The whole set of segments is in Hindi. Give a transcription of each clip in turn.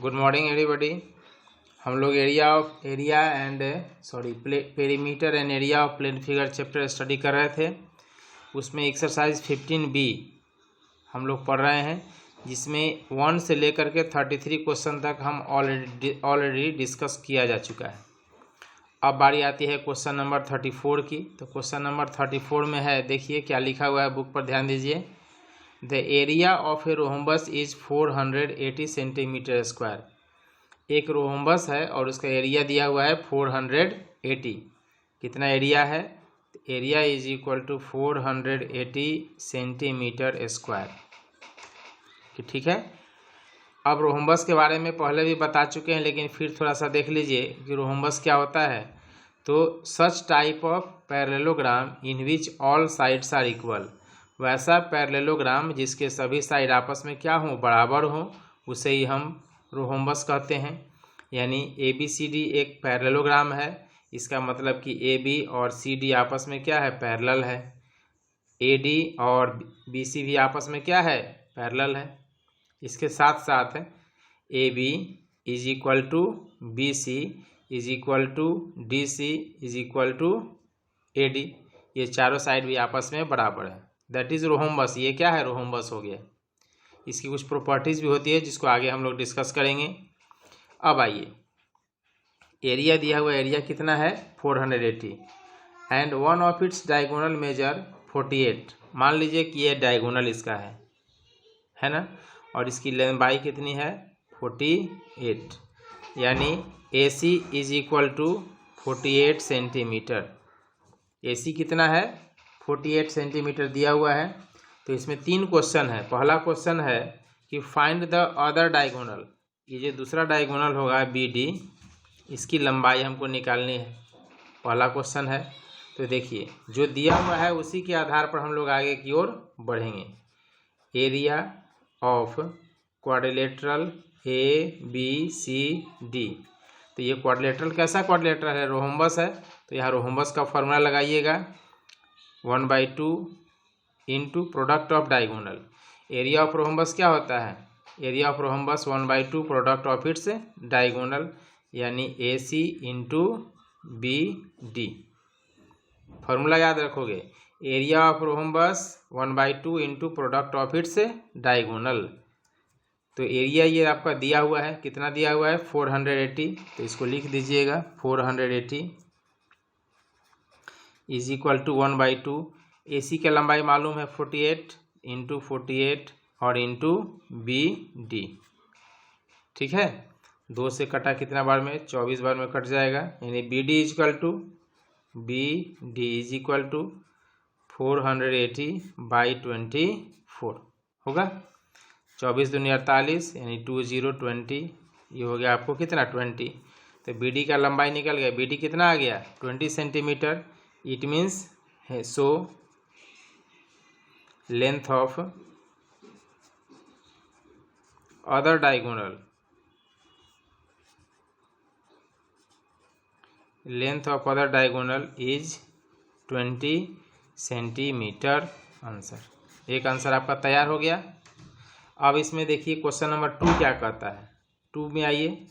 Good morning everybody. हम लोग perimeter and area of plane figure chapter study कर रहे थे। उसमें एक्सरसाइज 15B हम लोग पढ़ रहे हैं, जिसमें 1 से लेकर के 33 क्वेश्चन तक हम ऑलरेडी डिस्कस किया जा चुका है। अब बारी आती है क्वेश्चन नंबर 34 की। तो क्वेश्चन नंबर 34 में है, देखिए क्या लिखा हुआ है, बुक पर ध्यान दीजिए। The area of a rhombus is 480 centimetre square. एक रोहम्बस है और उसका एरिया दिया हुआ है 480। कितना एरिया है? Area is equal to 480 centimetre square. ठीक है। अब रोहम्बस के बारे में पहले भी बता चुके हैं, लेकिन फिर थोड़ा सा देख लीजिए कि रोहम्बस क्या होता है। तो such type of parallelogram in which all sides are equal. वैसा पैरेललोग्राम जिसके सभी साइड आपस में क्या हो, बराबर हो, उसे ही हम रोहम्बस कहते हैं। यानी ABCD एक पैरेललोग्राम है। इसका मतलब कि AB और CD आपस में क्या है, पैरेलल है। AD और BC भी आपस में क्या है, पैरेलल है। इसके साथ साथ AB is equal to BC is equal to DC is equal to AD। ये चारों साइड भी आपस में बराबर है। That is rhombus. ये क्या है, रोहम्बस हो गया। इसकी कुछ प्रॉपर्टीज भी होती है जिसको आगे हम लोग डिस्कस करेंगे। अब आइए, एरिया दिया हुआ, एरिया कितना है, 480 and one of its diagonal measure 48। मान लीजिए कि ये डायगोनल इसका है ना, और इसकी लंबाई कितनी है, 48। यानी AC is equal to 48 centimetre. AC कितना है, 48 सेंटीमीटर दिया हुआ है। तो इसमें 3 क्वेश्चन है। पहला क्वेश्चन है कि फाइंड द अदर डायगोनल। ये जो दूसरा डायगोनल होगा BD, इसकी लंबाई हमको निकालनी है। पहला क्वेश्चन है। तो देखिए जो दिया हुआ है उसी के आधार पर हम लोग आगे की ओर बढ़ेंगे। Area of quadrilateral ABCD। तो ये क्वाड्रिलेटरल कैसा क्वाड्रिलेटरल है, रोहम्बस है। तो यहाँ रोहम्बस का फॉर्मूला लगाइएगा, 1/2 into product of diagonal. Area of rhombus क्या होता है, area of rhombus 1/2 product of its diagonal, यानी AC इंटू BD। फॉर्मूला याद रखोगे, area of rhombus 1/2 into product of its diagonal. तो एरिया ये आपका दिया हुआ है, कितना दिया हुआ है, 480। तो इसको लिख दीजिएगा, 480 इज इक्वल टू 1/2। AC की लंबाई मालूम है 48 इंटू 48 और इंटू BD। ठीक है, 2 से कटा कितना बार में, 24 बार में कट जाएगा। यानी BD इज इक्वल टू 480/24 होगा। 24 दूनी 48, यानी 20 ये हो गया आपको कितना, 20। तो BD का लंबाई निकल गया। BD कितना आ गया, 20 centimetre. It means so length of other diagonal, length of other diagonal is 20 centimetre. Answer, एक आंसर आपका तैयार हो गया। अब इसमें देखिए क्वेश्चन नंबर 2 क्या कहता है। 2 में आइए,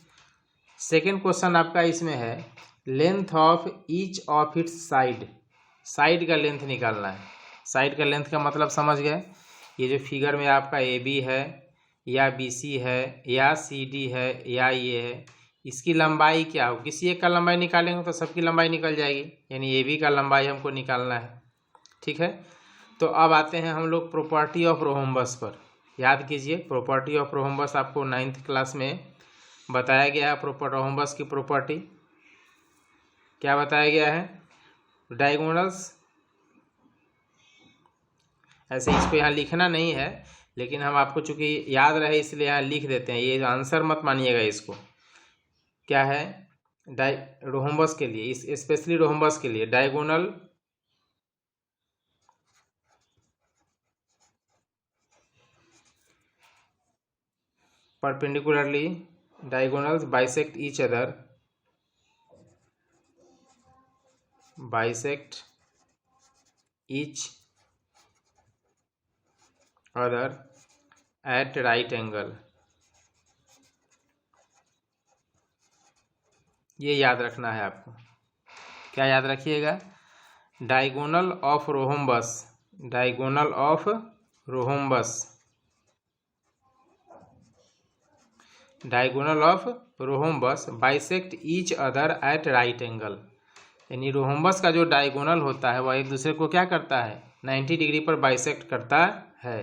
सेकेंड क्वेश्चन आपका इसमें है, length of each of its side. Side का लेंथ निकालना है। साइड का लेंथ का मतलब समझ गए। ये जो फिगर में आपका AB है या BC है या CD है या ये है, इसकी लंबाई क्या हो, किसी एक का लंबाई निकालेंगे तो सबकी लंबाई निकल जाएगी। यानी AB का लंबाई हमको निकालना है। ठीक है। तो अब आते हैं हम लोग प्रॉपर्टी ऑफ रोहम्बस पर। याद कीजिए, प्रॉपर्टी ऑफ रोहम्बस आपको 9th क्लास में बताया गया है। रोहम्बस की प्रॉपर्टी क्या बताया गया है, डायगोनल्स, ऐसे इसको यहाँ लिखना नहीं है, लेकिन हम आपको चूंकि याद रहे इसलिए यहाँ लिख देते हैं। ये आंसर मत मानिएगा इसको। क्या है, रोहम्बस के लिए, इस स्पेशली रोहम्बस के लिए diagonal perpendicularly, diagonals bisect each other at right angle ये याद रखना है आपको। क्या याद रखिएगा? Diagonal of rhombus, diagonal of rhombus, diagonal of rhombus bisect each other at right angle. यानी रोहम्बस का जो डायगोनल होता है वह एक दूसरे को क्या करता है? 90 डिग्री पर बाइसेक्ट करता है।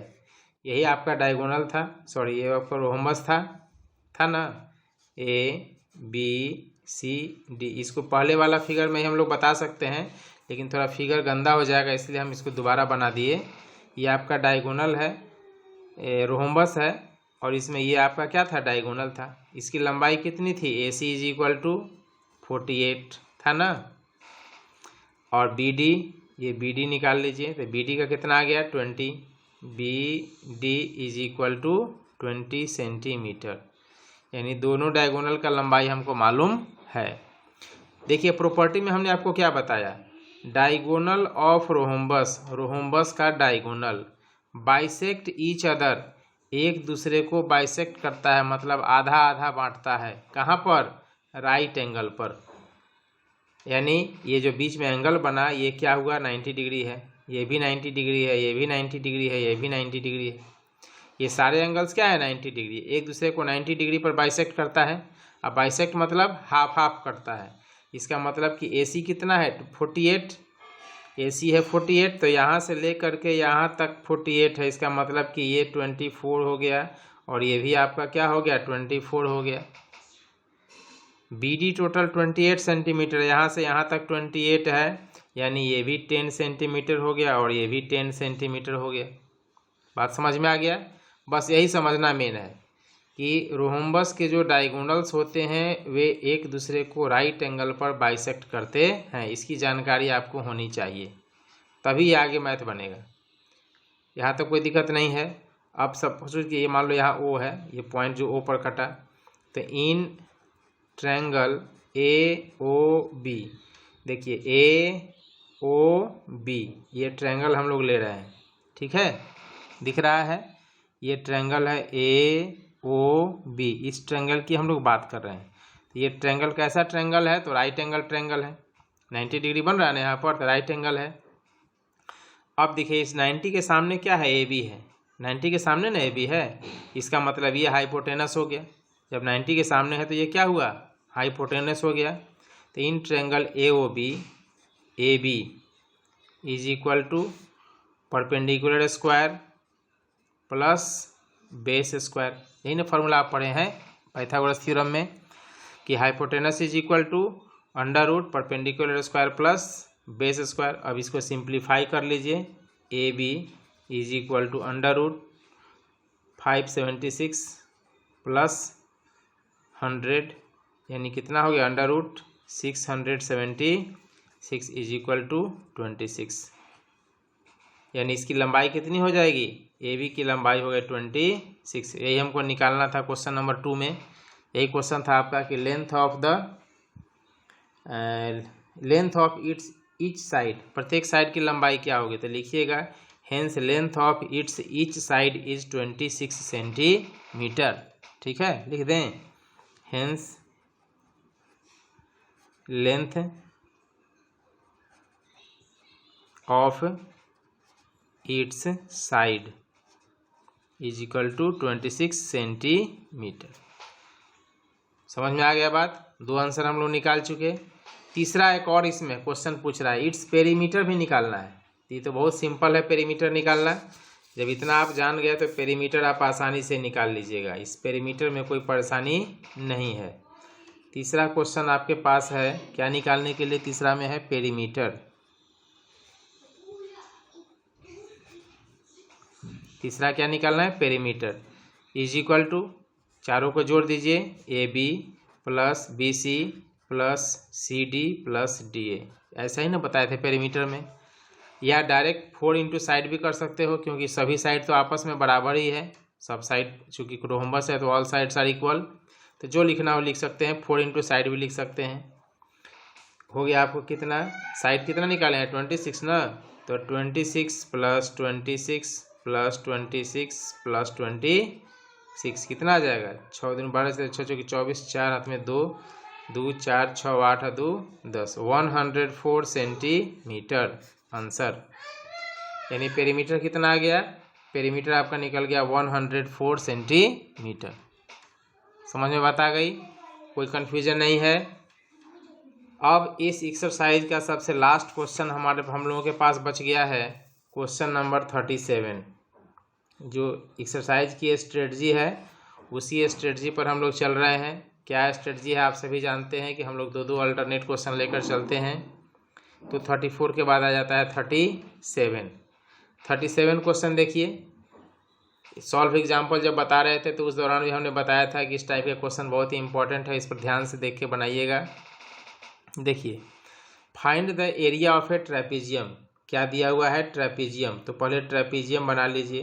यही आपका डायगोनल था, सॉरी ये आपका रोहम्बस था ना, ए बी सी डी। इसको पहले वाला फिगर में ही हम लोग बता सकते हैं, लेकिन थोड़ा फिगर गंदा हो जाएगा इसलिए हम इसको दोबारा बना दिए। ये आपका डायगोनल है, रोहम्बस है, और इसमें ये आपका क्या था? डायगोनल था। इसकी लंबाई कितनी थी? ए सी इज इक्वल टू 48 था ना। और बी डी, ये बी डी निकाल लीजिए, तो बी डी का कितना आ गया? 20। B D is equal to 20 centimetre. यानी दोनों डायगोनल का लंबाई हमको मालूम है। देखिए प्रॉपर्टी में हमने आपको क्या बताया? डायगोनल ऑफ रोहम्बस, रोहम्बस का डायगोनल बाइसेक्ट ईच अदर, एक दूसरे को बाइसेक्ट करता है, मतलब आधा आधा बांटता है। कहाँ पर? राइट एंगल पर। यानी ये जो बीच में एंगल बना ये क्या हुआ? 90 डिग्री है, ये भी 90 डिग्री है, ये भी 90 डिग्री है, ये भी 90 डिग्री है। ये सारे एंगल्स क्या है? 90 डिग्री, एक दूसरे को 90 डिग्री पर बाइसेक्ट करता है। अब बाइसेक्ट मतलब हाफ हाफ करता है। इसका मतलब कि AC कितना है? 48। AC है 48, तो यहाँ से ले करके यहाँ तक 48 है। इसका मतलब कि ये 24 हो गया, और ये भी आपका क्या हो गया? 24 हो गया। BD टोटल 28 सेंटीमीटर, यहाँ से यहाँ तक 28 है, यानी ये भी 10 सेंटीमीटर हो गया, और ये भी 10 सेंटीमीटर हो गया। बात समझ में आ गया? बस यही समझना मेन है कि रोहम्बस के जो डायगोनल्स होते हैं वे एक दूसरे को राइट एंगल पर बाइसेक्ट करते हैं। इसकी जानकारी आपको होनी चाहिए, तभी आगे मैथ बनेगा। यहाँ तक कोई दिक्कत नहीं है। अब सपोज कि ये मान लो यहाँ O है, ये पॉइंट जो O पर कटा, तो इन ट्रायंगल AOB, देखिए AOB ये ट्रायंगल हम लोग ले रहे हैं, ठीक है, दिख रहा है? ये ट्रायंगल है AOB, इस ट्रायंगल की हम लोग बात कर रहे हैं। तो ये ट्रायंगल कैसा ट्रायंगल है? तो राइट एंगल ट्रायंगल है। 90 डिग्री बन रहा है ना यहाँ पर, तो राइट एंगल है। अब देखिए इस 90 के सामने क्या है? AB है। 90 के सामने ना AB है, इसका मतलब ये हाइपोटेनस हो गया। जब 90 के सामने है तो ये क्या हुआ? हाइपोटेनस हो गया। तो in triangle AOB AB is equal to perpendicular square plus base square. यही ना फॉर्मूला आप पढ़े हैं पाइथागोरस थ्योरम में कि hypotenuse is equal to under root perpendicular square plus base square. अब इसको सिंप्लीफाई कर लीजिए। AB is equal to under root 576 प्लस 100, यानी कितना हो गया? Under root 676 is equal to 26। यानी इसकी लंबाई कितनी हो जाएगी? AB की लंबाई हो गई 26। यही हमको निकालना था क्वेश्चन नंबर 2 में। यही क्वेश्चन था आपका कि लेंथ ऑफ ईच साइड, प्रत्येक साइड की लंबाई क्या होगी? तो लिखिएगा hence length of each side is 26 centimetre. ठीक है, लिख दें hence length of its side is equal to 26 centimetre. समझ में आ गया बात? 2 आंसर हम लोग निकाल चुके। तीसरा एक और इसमें क्वेश्चन पूछ रहा है, इट्स पेरीमीटर भी निकालना है। ये तो बहुत सिंपल है पेरीमीटर निकालना। जब इतना आप जान गए तो पेरीमीटर आप आसानी से निकाल लीजिएगा, इस पेरीमीटर में कोई परेशानी नहीं है। तीसरा क्वेश्चन आपके पास है, क्या निकालने के लिए? तीसरा में है पेरीमीटर। तीसरा क्या निकालना है? पेरीमीटर इज इक्वल टू, चारों को जोड़ दीजिए, AB plus BC plus CD plus DA। ऐसा ही ना बताए थे पेरीमीटर में। या डायरेक्ट 4 इंटू साइड भी कर सकते हो, क्योंकि सभी साइड तो आपस में बराबर ही है। सब साइड चूँकि रोहम्बस है तो ऑल साइड्स आर इक्वल, तो जो लिखना हो लिख सकते हैं। 4 इंटू साइड भी लिख सकते हैं। हो गया आपको कितना? साइड कितना निकाले हैं? 26 ना, तो 26 प्लस 26 प्लस 26 प्लस 26 कितना आ जाएगा? 6 दिन 12 से 6 चौकी 24, 4 हाथ में 2, 2 4 6 8 2 10 104 सेंटीमीटर आंसर। यानी पेरीमीटर कितना आ गया? पेरीमीटर आपका निकल गया 104 सेंटीमीटर। समझ में बात आ गई? कोई कन्फ्यूजन नहीं है। अब इस एक्सरसाइज का सबसे लास्ट क्वेश्चन हम लोगों के पास बच गया है, क्वेश्चन नंबर 37। जो एक्सरसाइज की स्ट्रेटजी है उसी स्ट्रेटजी पर हम लोग चल रहे हैं। क्या स्ट्रेटजी है आप सभी जानते हैं कि हम लोग दो अल्टरनेट क्वेश्चन लेकर चलते हैं। तो 34 के बाद आ जाता है 37। 37 क्वेश्चन देखिए। सॉल्व एग्जाम्पल जब बता रहे थे तो उस दौरान भी हमने बताया था कि इस टाइप का क्वेश्चन बहुत ही इंपॉर्टेंट है, इस पर ध्यान से देख के बनाइएगा। देखिए, find the area of a trapezium. क्या दिया हुआ है? ट्रेपीजियम। तो पहले ट्रेपीजियम बना लीजिए।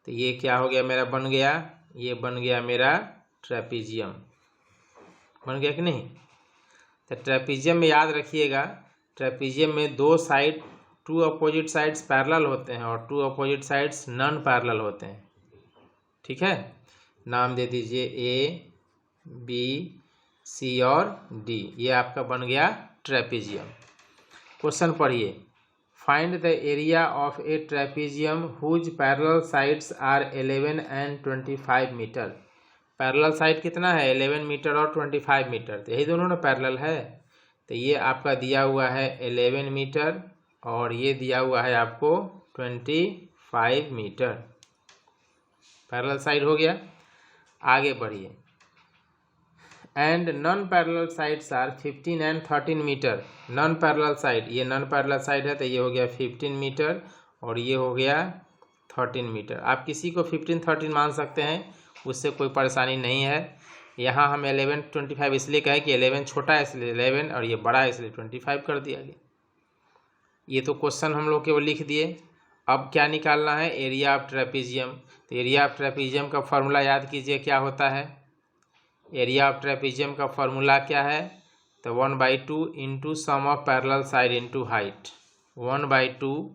तो ये क्या हो गया मेरा? बन गया, ये बन गया मेरा ट्रेपीजियम। बन गया कि नहीं? तो ट्रेपीजियम में याद रखिएगा, ट्रेपीजियम में दो side, two opposite sides parallel होते हैं और two opposite sides non parallel होते हैं। ठीक है, नाम दे दीजिए ए, बी, सी और डी। ये आपका बन गया ट्रेपीजियम। क्वेश्चन पढ़िए। Find the area of a trapezium whose parallel sides are 11 and 25 metre. Parallel side कितना है? 11 मीटर और 25 मीटर। तो यही दोनों ना पैरेलल है। तो ये आपका दिया हुआ है 11 मीटर और ये दिया हुआ है आपको 25 मीटर। पैरेलल साइड हो गया। आगे बढ़िए। And non parallel sides are 15 and 13 metre. Non parallel side, ये नॉन पैरेलल साइड है तो ये हो गया 15 मीटर और ये हो गया 13 मीटर। आप किसी को 15 13 मान सकते हैं, उससे कोई परेशानी नहीं है। यहाँ हम 11 25 इसलिए कहें कि 11 छोटा है इसलिए 11 और ये बड़ा है इसलिए 25 कर दिया गया। ये तो क्वेश्चन हम लोग केवल लिख दिए। अब क्या निकालना है? Area of trapezium. तो एरिया ऑफ ट्रेपीजियम का फॉर्मूला याद कीजिए, क्या होता है? एरिया ऑफ ट्रेपीजियम का फॉर्मूला क्या है? तो 1/2 into sum of parallel side into height. 1/2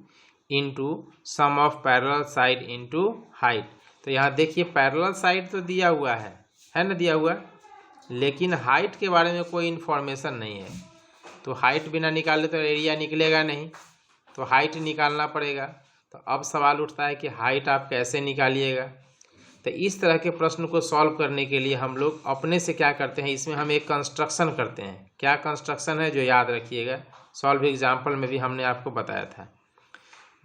into sum of parallel side into height. तो यहाँ देखिए पैरेलल साइड तो दिया हुआ है ना, दिया हुआ, लेकिन हाइट के बारे में कोई इन्फॉर्मेशन नहीं है। तो हाइट बिना निकाले तो एरिया निकलेगा नहीं, तो हाइट निकालना पड़ेगा। तो अब सवाल उठता है कि हाइट आप कैसे निकालिएगा। तो इस तरह के प्रश्न को सॉल्व करने के लिए हम लोग अपने से क्या करते हैं, इसमें हम एक कंस्ट्रक्शन करते हैं। क्या कंस्ट्रक्शन है जो याद रखिएगा, सॉल्व एग्जाम्पल में भी हमने आपको बताया था।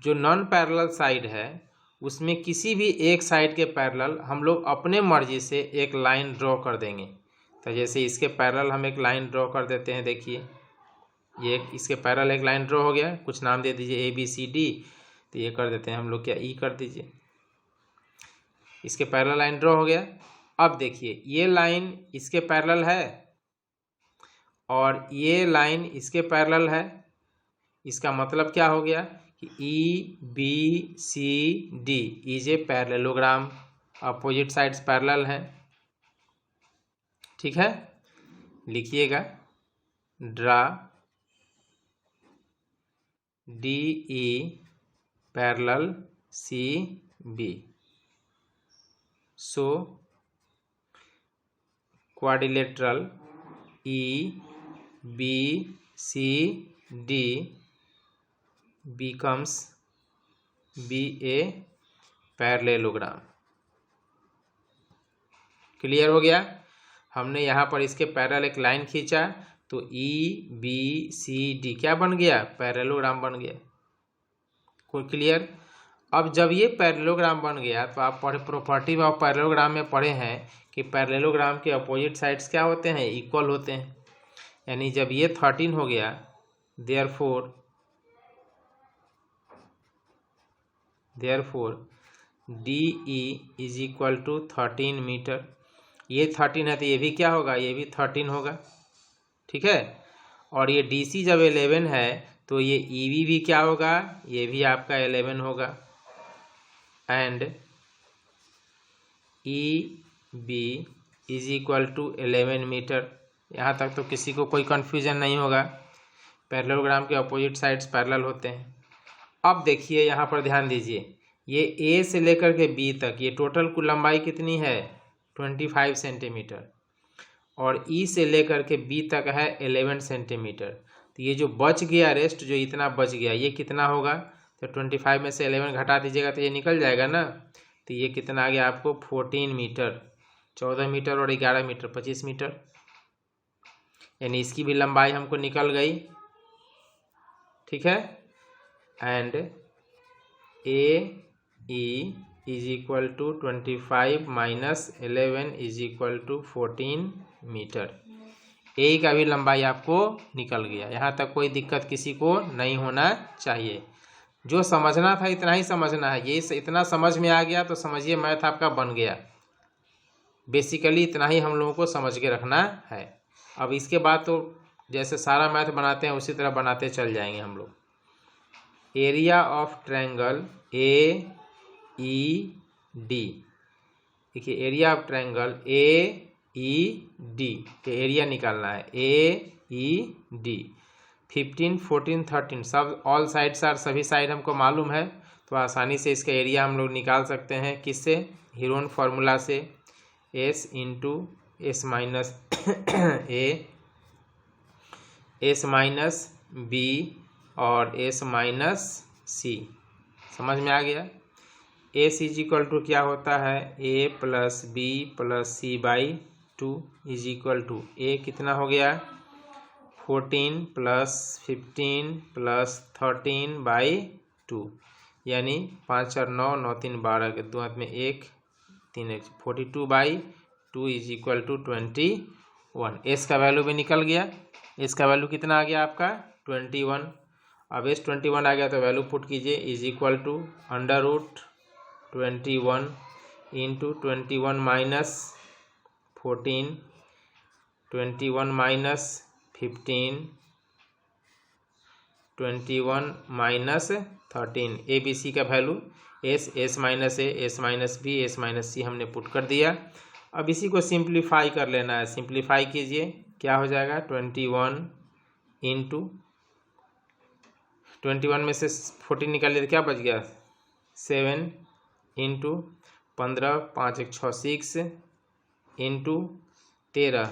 जो नॉन पैरेलल साइड है उसमें किसी भी एक साइड के पैरेलल हम लोग अपने मर्जी से एक लाइन ड्रॉ कर देंगे। तो जैसे इसके पैरेलल हम एक लाइन ड्रॉ कर देते हैं। देखिए ये इसके पैरेलल एक लाइन ड्रॉ हो गया, कुछ नाम दे दीजिए ABCD। तो ये कर देते हैं हम लोग क्या, E कर दीजिए। इसके पैरेलल लाइन ड्रॉ हो गया। अब देखिए ये लाइन इसके पैरेलल है और ये लाइन इसके पैरेलल है। इसका मतलब क्या हो गया कि EBCD is a parallelogram, opposite sides parallel हैं। ठीक है, लिखिएगा draw DE parallel CB। So quadrilateral EBCD becomes a parallelogram। Clear हो गया? हमने यहाँ पर इसके पैरेलल एक लाइन खींचा तो EBCD क्या बन गया? पैरेललोग्राम बन गया। कोई क्लियर? अब जब ये पैरेललोग्राम बन गया तो आप प्रॉपर्टी ऑफ पैरेललोग्राम में पढ़े हैं कि पैरेललोग्राम के अपोजिट साइड्स क्या होते हैं? इक्वल होते हैं। यानी जब ये 13 हो गया, therefore DE is equal to 13 metre. ये 13 है तो ये भी क्या होगा? ये भी 13 होगा। ठीक है, और ये DC जब 11 है तो ये EB भी क्या होगा? ये भी आपका 11 होगा। And EB is equal to 11 metre. यहाँ तक तो किसी को कोई कन्फ्यूजन नहीं होगा। पैरेललोग्राम के अपोजिट साइड्स पैरेलल होते हैं। अब देखिए यहाँ पर ध्यान दीजिए, ये A से लेकर के B तक ये टोटल कुल लंबाई कितनी है? 25 सेंटीमीटर। और ई से लेकर के बी तक है 11 सेंटीमीटर। तो ये जो बच गया रेस्ट, जो इतना बच गया, ये कितना होगा? तो 25 में से 11 घटा दीजिएगा तो ये निकल जाएगा ना। तो ये कितना आ गया आपको? 14 मीटर, 14 मीटर और 11 मीटर, 25 मीटर। यानी इसकी भी लंबाई हमको निकल गई। ठीक है। And A E is equal to 25 minus 11 is equal to 14 metre. A का भी लंबाई आपको निकल गया। यहाँ तक कोई दिक्कत किसी को नहीं होना चाहिए। जो समझना था इतना ही समझना है। ये इतना समझ में आ गया तो समझिए मैथ आपका बन गया। बेसिकली इतना ही हम लोगों को समझ के रखना है। अब इसके बाद तो जैसे सारा मैथ बनाते हैं उसी तरह बनाते चल जाएंगे हम लोग। Area of triangle A E D. देखिए area of triangle A E D के एरिया निकालना है। ए ई डी 15, 14, 13 सब ऑल साइड्स आर, सभी साइड हमको मालूम है तो आसानी से इसका एरिया हम लोग निकाल सकते हैं। किससे? हीरोन फार्मूला से। S into S minus A, S minus B और एस माइनस सी। समझ में आ गया? एस इज इक्वल टू क्या होता है? A plus B plus C by 2 is equal to A कितना हो गया? 14 प्लस 15 प्लस 13 बाई 2, यानी 5 और 9, 9 3 12 के 2 हाथ में 1 3 1 42 by 2 is equal to 21। S का वैल्यू भी निकल गया। एस का वैल्यू कितना आ गया आपका? 21। अब एस 21 आ गया तो वैल्यू पुट कीजिए। Is equal to under root 21 into 21 minus 14, 21 minus 15, 21 minus 13। A B C का value S, S minus A, S minus B, S minus C हमने पुट कर दिया। अब इसी को सिंप्लीफाई कर लेना है। सिंप्लीफाई कीजिए, क्या हो जाएगा? 21 इंटू 21 में से 14 निकालिए तो क्या बच गया? 7 into 15, 5 1 6 6 into 13,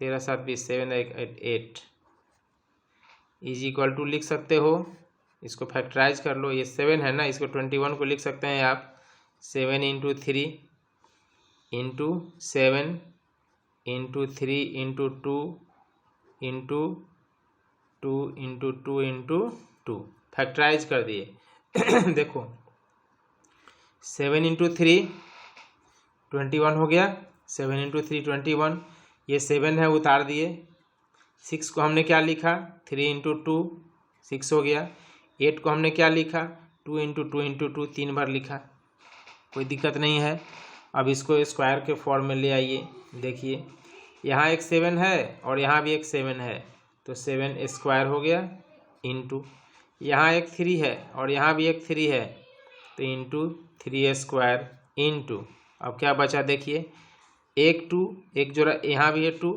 13 7 20, 7 1 8 is equal to लिख सकते हो, इसको फैक्टराइज कर लो। ये 7 है ना, इसको 21 को लिख सकते हैं आप 7 into 3 into 7 into 3 into 2 into 2 into 2 into 2। Factorise कर दिए। देखो 7 इंटू 3 21 हो गया। 7 इंटू 3 21। ये 7 है, उतार दिए। 6 को हमने क्या लिखा? 3 इंटू 2 6 हो गया। 8 को हमने क्या लिखा? 2 इंटू 2 इंटू 2 3 बार लिखा। कोई दिक्कत नहीं है। अब इसको स्क्वायर के फॉर्म में ले आइए। देखिए यहाँ एक 7 है और यहाँ भी एक 7 है, तो 7 स्क्वायर हो गया इंटू, यहाँ एक 3 है और यहाँ भी एक 3 है, तो इंटू 3 स्क्वायर इंटू, अब क्या बचा देखिए, एक 2, एक जोड़ा यहाँ भी है 2,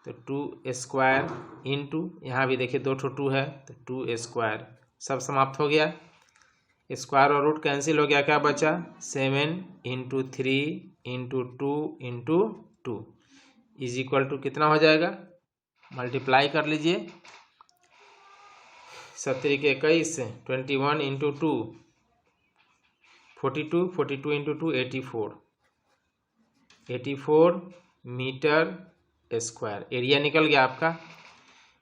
तो 2 स्क्वायर इंटू, यहाँ भी देखिए 2 2 है तो 2 स्क्वायर। सब समाप्त हो गया। स्क्वायर और रूट कैंसिल हो गया। क्या बचा? 7 into 3 into 2 into 2 is equal to कितना हो जाएगा? मल्टीप्लाई कर लीजिए। 70 के 21, 21 इंटू 2 42, 42 इंटू 2 84, 84 मीटर स्क्वायर। एरिया निकल गया आपका।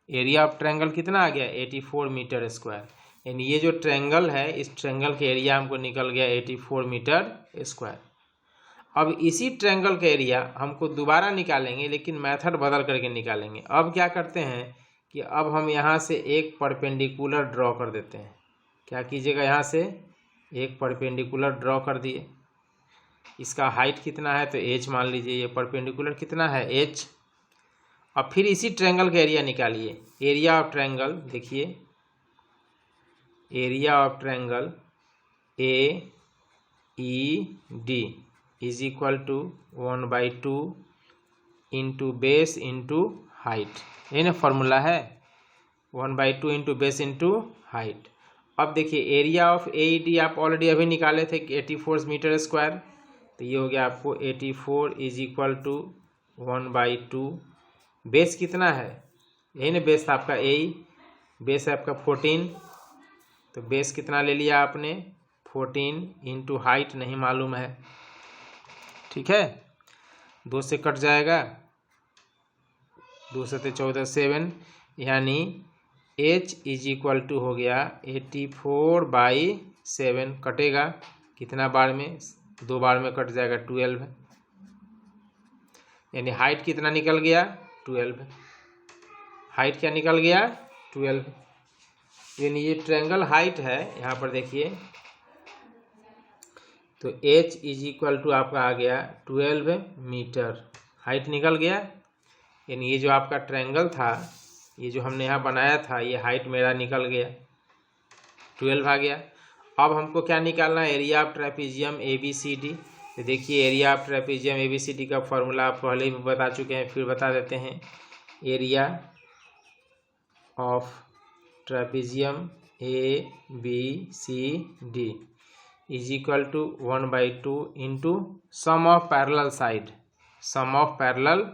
एरिया ऑफ ट्रायंगल कितना आ गया? 84 मीटर स्क्वायर। यानी ये जो ट्रायंगल है, इस ट्रायंगल के एरिया हमको निकल गया 84 मीटर स्क्वायर। अब इसी ट्रायंगल का एरिया हमको दोबारा निकालेंगे, लेकिन मेथड बदल करके निकालेंगे। अब क्या करते हैं कि अब हम यहाँ से एक परपेंडिकुलर ड्रॉ कर देते हैं। क्या कीजिएगा? यहाँ से एक परपेंडिकुलर ड्रॉ कर दिए। इसका हाइट कितना है? तो एच मान लीजिए। ये परपेंडिकुलर कितना है? एच। अब फिर इसी ट्रायंगल का एरिया निकालिए। एरिया ऑफ ट्रायंगल देखिए, area of triangle A E D is equal to 1/2 into base into height. ये ना फॉर्मूला है, 1/2 इंटू बेस इंटू हाइट। अब देखिए area of A E D आप ऑलरेडी अभी निकाले थे 84 मीटर स्क्वायर, तो ये हो गया आपको 84 इज इक्वल टू 1/2 बेस कितना है, यही ना बेस था आपका, ए बेस है आपका 14, तो बेस कितना ले लिया आपने 14 इंटू हाइट नहीं मालूम है, ठीक है, 2 से कट जाएगा, 2 से 14 7, यानी h इज इक्वल टू हो गया 84/7, कटेगा कितना बार में, 2 बार में कट जाएगा 12, यानी हाइट कितना निकल गया 12, हाइट क्या निकल गया 12, यानी ये ट्रायंगल हाइट है, यहाँ पर देखिए, तो h इज इक्वल टू आपका आ गया 12 मीटर, हाइट निकल गया, यानी ये जो आपका ट्रायंगल था, ये जो हमने यहाँ बनाया था, ये हाइट मेरा निकल गया 12 आ गया। अब हमको क्या निकालना है, एरिया ऑफ ट्रेपेजियम ABCD। तो देखिए एरिया ऑफ ट्रेपेजियम ABCD का फॉर्मूला आप पहले भी बता चुके हैं, फिर बता देते हैं, area of trapezium ABCD is equal to 1/2 into sum of parallel side, sum of parallel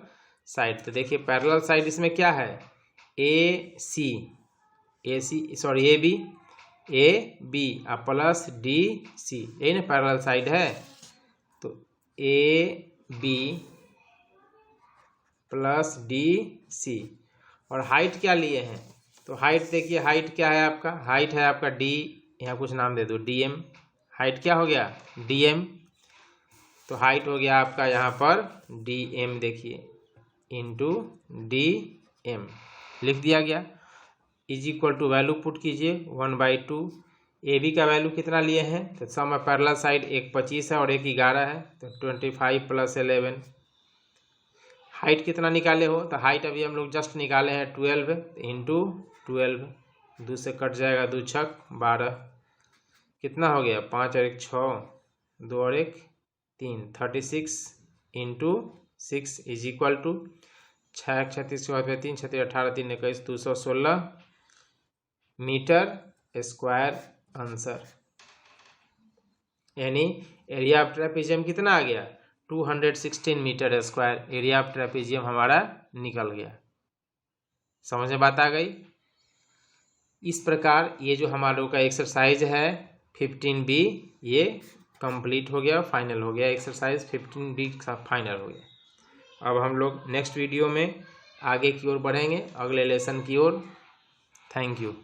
side. तो देखिए पैरेलल साइड इसमें क्या है, AB प्लस DC, यही ना पैरेलल साइड है, तो AB प्लस DC, और हाइट क्या लिए हैं, तो हाइट देखिए, हाइट क्या है आपका, हाइट है आपका D, यहाँ कुछ नाम दे दो DM, हाइट क्या हो गया DM, तो हाइट हो गया आपका यहाँ पर DM, देखिए इंटू DM लिख दिया गया, is equal to value put कीजिए 1/2, AB का वैल्यू कितना लिए हैं, तो सम ऑफ पैरेलल साइड एक 25 है और एक 11 है, तो 25 + 11, हाइट कितना निकाले हो, तो हाइट अभी हम लोग जस्ट निकाले हैं 12 इंटू 12, 2 से कट जाएगा, 2 छक 12, कितना हो गया 5 और 1 6, 2 और 1 3, 36 into 6 is equal to 6 36 3 36 18 3 21 216 metre square answer, यानी एरिया ऑफ ट्रेपेजियम कितना आ गया 216 metre square, area of trapezium हमारा निकल गया। समझ में बात आ गई। इस प्रकार ये जो हमारे लोग का एक्सरसाइज है 15B ये कंप्लीट हो गया, फाइनल हो गया, एक्सरसाइज 15B फाइनल हो गया। अब हम लोग नेक्स्ट वीडियो में आगे की ओर बढ़ेंगे, अगले लेसन की ओर। Thank you.